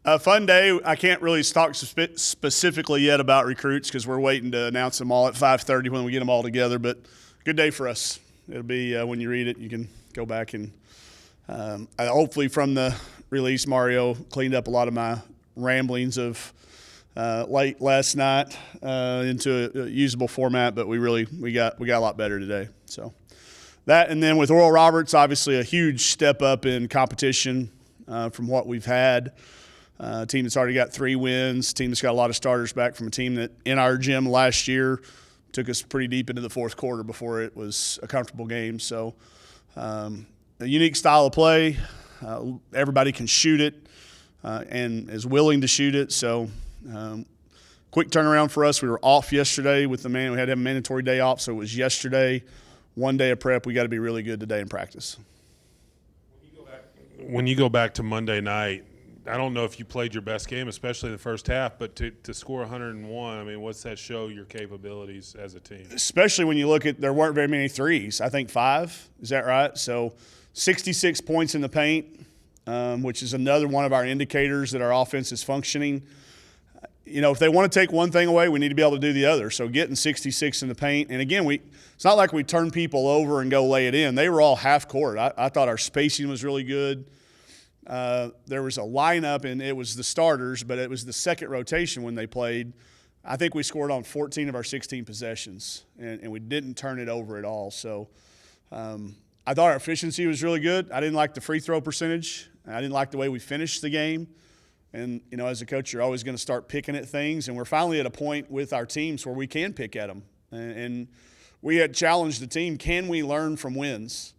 A fun day. I can't really talk specifically yet about recruits because we're waiting to announce them all at 5:30 when we get them all together. But good day for us. It'll be when you read it, you can go back and hopefully from the release, Mario cleaned up a lot of my ramblings of late last night into a usable format. But we got a lot better today. So that, and then with Oral Roberts, obviously a huge step up in competition from what we've had. A team that's already got 3 wins, a team that's got a lot of starters back from a team that in our gym last year took us pretty deep into the fourth quarter before it was a comfortable game. So a unique style of play. Everybody can shoot it and is willing to shoot it. So quick turnaround for us. We were off yesterday with we had to have a mandatory day off, so it was yesterday. 1 day of prep. We got to be really good today in practice. When you go back to Monday night, I don't know if you played your best game, especially in the first half, but to score 101, I mean, what's that show your capabilities as a team? Especially when you look at there weren't very many threes. I think 5. Is that right? So 66 points in the paint, which is another one of our indicators that our offense is functioning. You know, if they want to take one thing away, we need to be able to do the other. So getting 66 in the paint, and again, it's not like we turn people over and go lay it in. They were all half court. I thought our spacing was really good. There was a lineup, and it was the starters, but it was the second rotation when they played. I think we scored on 14 of our 16 possessions, and we didn't turn it over at all. So I thought our efficiency was really good. I didn't like the free throw percentage. I didn't like the way we finished the game. And, you know, as a coach, you're always going to start picking at things, and we're finally at a point with our teams where we can pick at them. And we had challenged the team, can we learn from wins?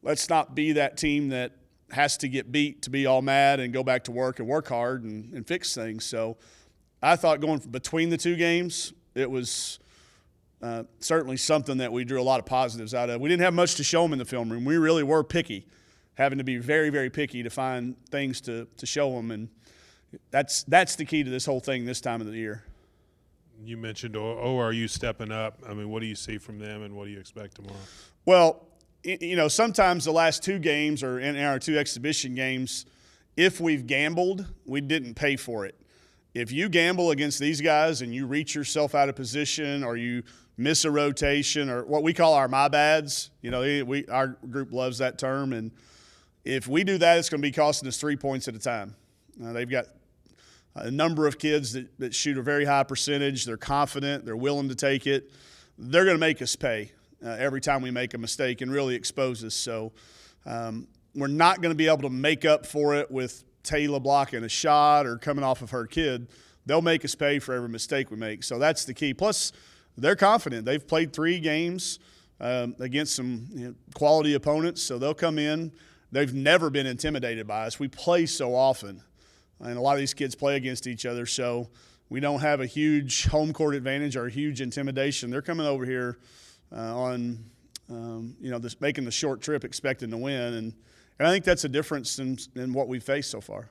Let's not be that team that has to get beat to be all mad and go back to work and work hard and fix things. So I thought going between the 2 games, it was certainly something that we drew a lot of positives out of. We didn't have much to show them in the film room. We really were picky, having to be very, very picky to find things to show them. And that's the key to this whole thing this time of the year. You mentioned ORU stepping up. I mean, what do you see from them, and what do you expect tomorrow? Well, you know, sometimes the last 2 games or in our 2 exhibition games, if we've gambled, we didn't pay for it. If you gamble against these guys and you reach yourself out of position or you miss a rotation or what we call our my bads, you know, our group loves that term. And if we do that, it's going to be costing us 3 points at a time. They've got a number of kids that shoot a very high percentage. They're confident. They're willing to take it. They're going to make us pay every time we make a mistake and really expose us. So we're not going to be able to make up for it with Taylor blocking a shot or coming off of her kid. They'll make us pay for every mistake we make. So that's the key. Plus, they're confident. They've played 3 games against some quality opponents, so they'll come in. They've never been intimidated by us. We play so often, and a lot of these kids play against each other, so we don't have a huge home court advantage or a huge intimidation. They're coming over here making the short trip expecting to win, and I think that's a difference in what we've faced so far.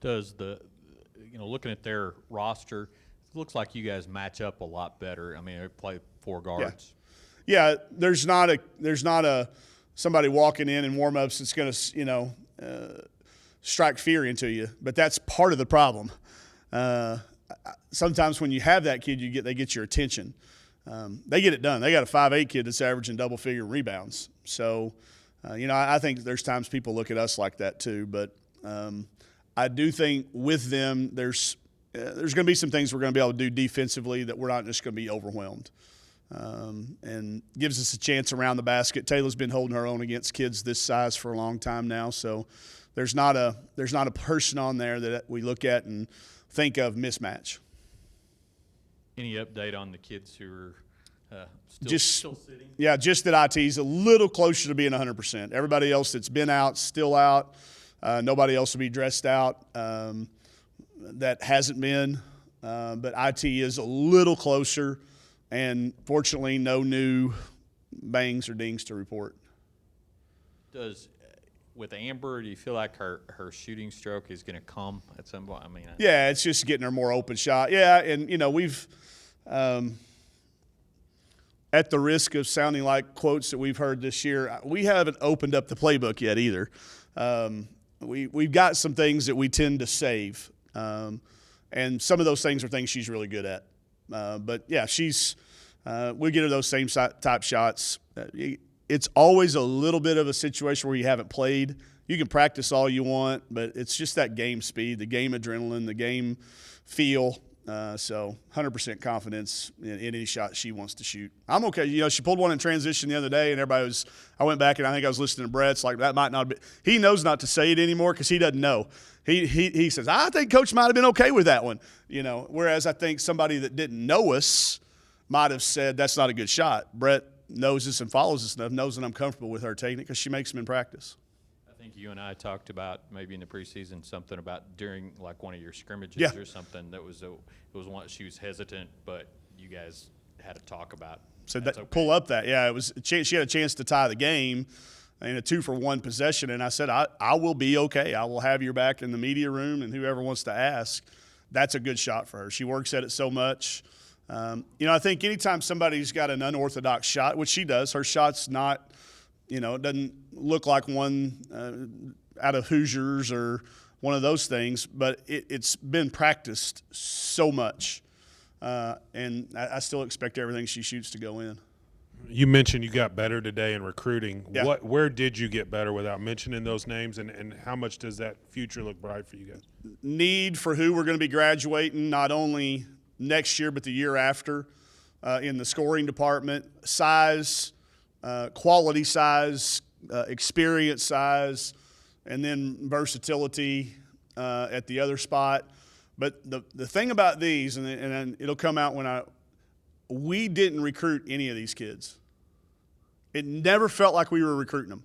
Does looking at their roster, it looks like you guys match up a lot better. I mean, they play 4 guards. Yeah, there's not a somebody walking in warm-ups that's going to strike fear into you, but that's part of the problem. Sometimes when you have that kid, they get your attention. They get it done. They got a 5'8" kid that's averaging double-figure rebounds. So, I think there's times people look at us like that too. But I do think with them, there's going to be some things we're going to be able to do defensively that we're not just going to be overwhelmed. And gives us a chance around the basket. Taylor's been holding her own against kids this size for a long time now. So there's not a person on there that we look at and think of mismatch. Any update on the kids who are still sitting? Yeah, just that IT's a little closer to being 100%. Everybody else that's been out, still out. Nobody else will be dressed out that hasn't been. But IT is a little closer, and fortunately no new bangs or dings to report. With Amber, do you feel like her shooting stroke is going to come at some point? I mean, yeah, it's just getting her more open shot. Yeah, and we've at the risk of sounding like quotes that we've heard this year, we haven't opened up the playbook yet either. we've got some things that we tend to save, and some of those things are things she's really good at. But yeah, we get her those same type shots. It's always a little bit of a situation where you haven't played. You can practice all you want, but it's just that game speed, the game adrenaline, the game feel. So 100% confidence in any shot she wants to shoot. I'm okay. You know, she pulled one in transition the other day, and I went back and I think I was listening to Brett's like, that might not be. He knows not to say it anymore because he doesn't know. He says, I think Coach might have been okay with that one. You know, whereas I think somebody that didn't know us might have said that's not a good shot. Brett knows us and follows us enough, knows that I'm comfortable with her taking it because she makes them in practice. I think you and I talked about maybe in the preseason something about during like one of your scrimmages or something that was it was one she was hesitant, but you guys had to talk about. So pull up that it was she had a chance to tie the game in a 2-for-1 possession, and I said I will be okay. I will have your back in the media room and whoever wants to ask. That's a good shot for her. She works at it so much. You know, I think anytime somebody's got an unorthodox shot, which she does, her shot's not. You know, it doesn't look like one out of Hoosiers or one of those things, but it's been practiced so much, and I still expect everything she shoots to go in. You mentioned you got better today in recruiting. Yeah. Where did you get better without mentioning those names, and how much does that future look bright for you guys? Need for who we're going to be graduating, not only next year but the year after, in the scoring department, size, quality size, experience size, and then versatility at the other spot. But the thing about these, and it'll come out we didn't recruit any of these kids. It never felt like we were recruiting them.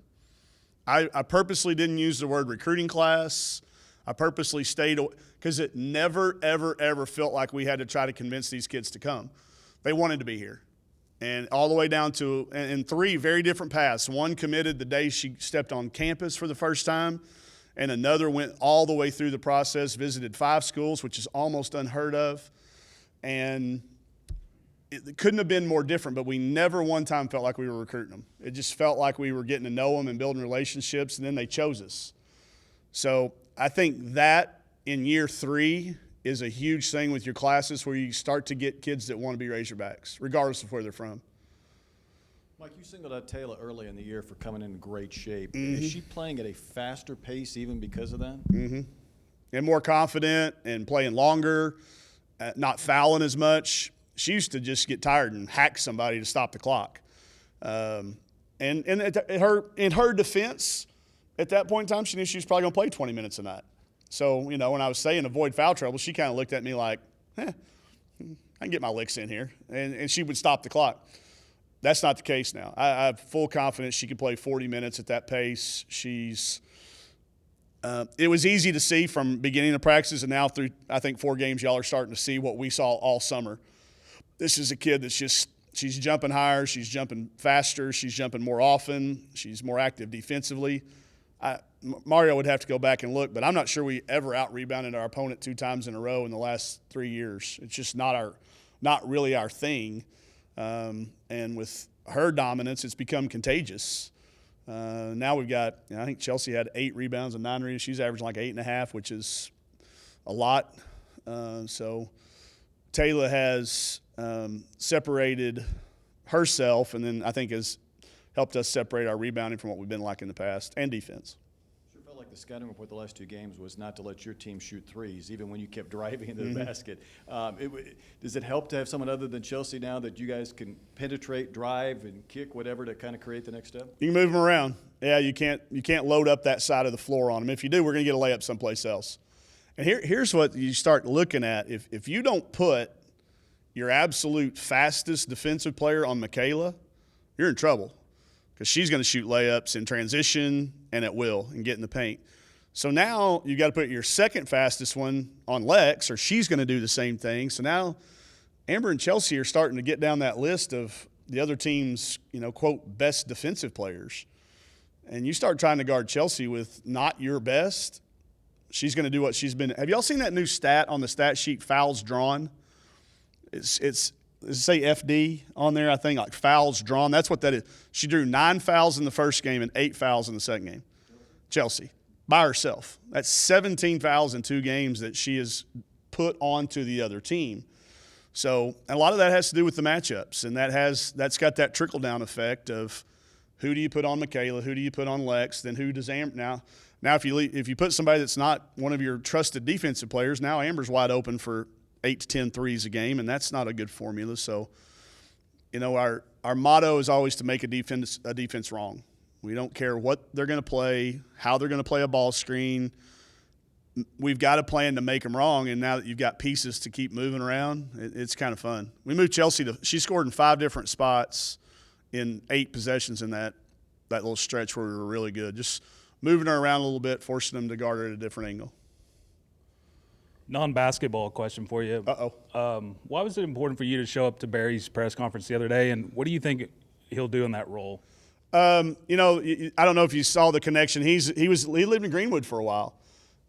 I purposely didn't use the word recruiting class. I purposely stayed because it never, ever, ever felt like we had to try to convince these kids to come. They wanted to be here. And all the way down to in 3 very different paths. One committed the day she stepped on campus for the first time, and another went all the way through the process, visited 5 schools, which is almost unheard of. And it couldn't have been more different, but we never one time felt like we were recruiting them. It just felt like we were getting to know them and building relationships, and then they chose us. So I think that in year 3 is a huge thing with your classes where you start to get kids that want to be Razorbacks, regardless of where they're from. Mike, you singled out Taylor early in the year for coming in great shape. Mm-hmm. Is she playing at a faster pace even because of that? Mm-hmm. And more confident and playing longer, not fouling as much. She used to just get tired and hack somebody to stop the clock. And in her defense, at that point in time, she knew she was probably going to play 20 minutes a night. So, you know, when I was saying avoid foul trouble, she kind of looked at me like, I can get my licks in here. And she would stop the clock. That's not the case now. I have full confidence she can play 40 minutes at that pace. It was easy to see from beginning of practices, and now through, I think, 4 games, y'all are starting to see what we saw all summer. This is a kid that's she's jumping higher, she's jumping faster, she's jumping more often, she's more active defensively. Mario would have to go back and look, but I'm not sure we ever out-rebounded our opponent 2 times in a row in the last 3 years. It's just not really our thing. And with her dominance, it's become contagious. Now we've got, I think Chelsea had 8 rebounds and 9 rebounds. She's averaging like 8.5, which is a lot. So Taylor has separated herself, and then I think has helped us separate our rebounding from what we've been like in the past, and defense. Sure felt like the scouting report the last 2 games was not to let your team shoot threes, even when you kept driving into the basket. Does it help to have someone other than Chelsea now that you guys can penetrate, drive, and kick, whatever, to kind of create the next step? You can move them around. Yeah, you can't load up that side of the floor on them. If you do, we're going to get a layup someplace else. And here's what you start looking at. If you don't put your absolute fastest defensive player on Michaela, you're in trouble, because she's going to shoot layups in transition and at will and get in the paint. So now you got to put your second fastest one on Lex, or she's going to do the same thing. So now Amber and Chelsea are starting to get down that list of the other team's, quote, best defensive players. And you start trying to guard Chelsea with not your best, she's going to do what she's been. Have y'all seen that new stat on the stat sheet, fouls drawn? It's say FD on there, I think, like fouls drawn. That's what that is. She drew 9 fouls in the first game and 8 fouls in the second game. Chelsea. by herself. That's 17 fouls in 2 games that she has put onto the other team. So, and a lot of that has to do with the matchups, and that's got that trickle-down effect of who do you put on Michaela, who do you put on Lex, then who does Amber. Now if you put somebody that's not one of your trusted defensive players, now Amber's wide open for 8 to 10 threes a game, and that's not a good formula. So, our motto is always to make a defense wrong. We don't care what they're going to play, how they're going to play a ball screen. We've got a plan to make them wrong, and now that you've got pieces to keep moving around, it's kind of fun. We moved Chelsea she scored in 5 different spots in 8 possessions in that little stretch where we were really good. Just moving her around a little bit, forcing them to guard her at a different angle. Non-basketball question for you. Why was it important for you to show up to Barry's press conference the other day, and what do you think he'll do in that role? I don't know if you saw the connection. He lived in Greenwood for a while.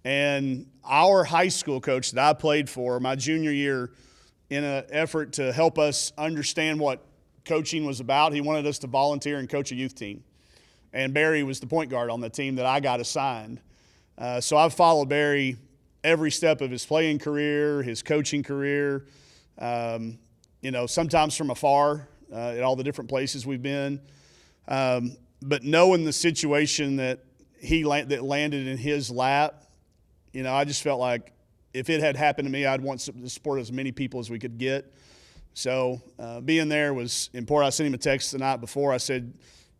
And our high school coach that I played for my junior year, in an effort to help us understand what coaching was about, he wanted us to volunteer and coach a youth team. And Barry was the point guard on the team that I got assigned. So I've followed Barry every step of his playing career, his coaching career, sometimes from afar at all the different places we've been. But knowing the situation that that landed in his lap, I just felt like if it had happened to me, I'd want to support as many people as we could get. So being there was important. I sent him a text the night before. I said,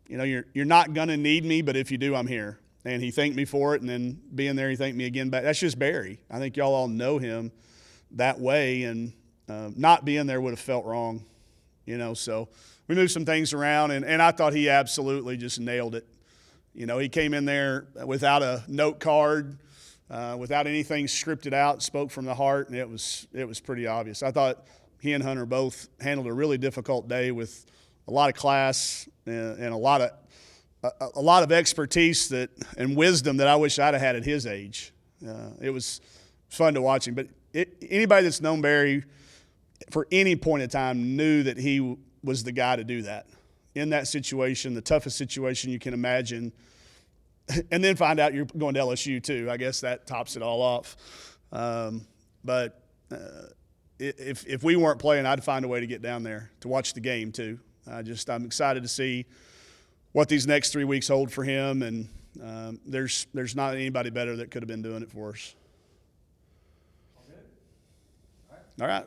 you're not going to need me, but if you do, I'm here. And he thanked me for it, and then being there, he thanked me again back. That's just Barry. I think y'all all know him that way, and not being there would have felt wrong, So we moved some things around, and I thought he absolutely just nailed it. He came in there without a note card, without anything scripted out, spoke from the heart, and it was pretty obvious. I thought he and Hunter both handled a really difficult day with a lot of class and a lot of expertise and wisdom that I wish I'd have had at his age. It was fun to watch him. But anybody that's known Barry for any point in time knew that he was the guy to do that. In that situation, the toughest situation you can imagine, and then find out you're going to LSU too. I guess that tops it all off. But if we weren't playing, I'd find a way to get down there to watch the game too. I'm excited to see what these next 3 weeks hold for him, and there's not anybody better that could have been doing it for us. All right.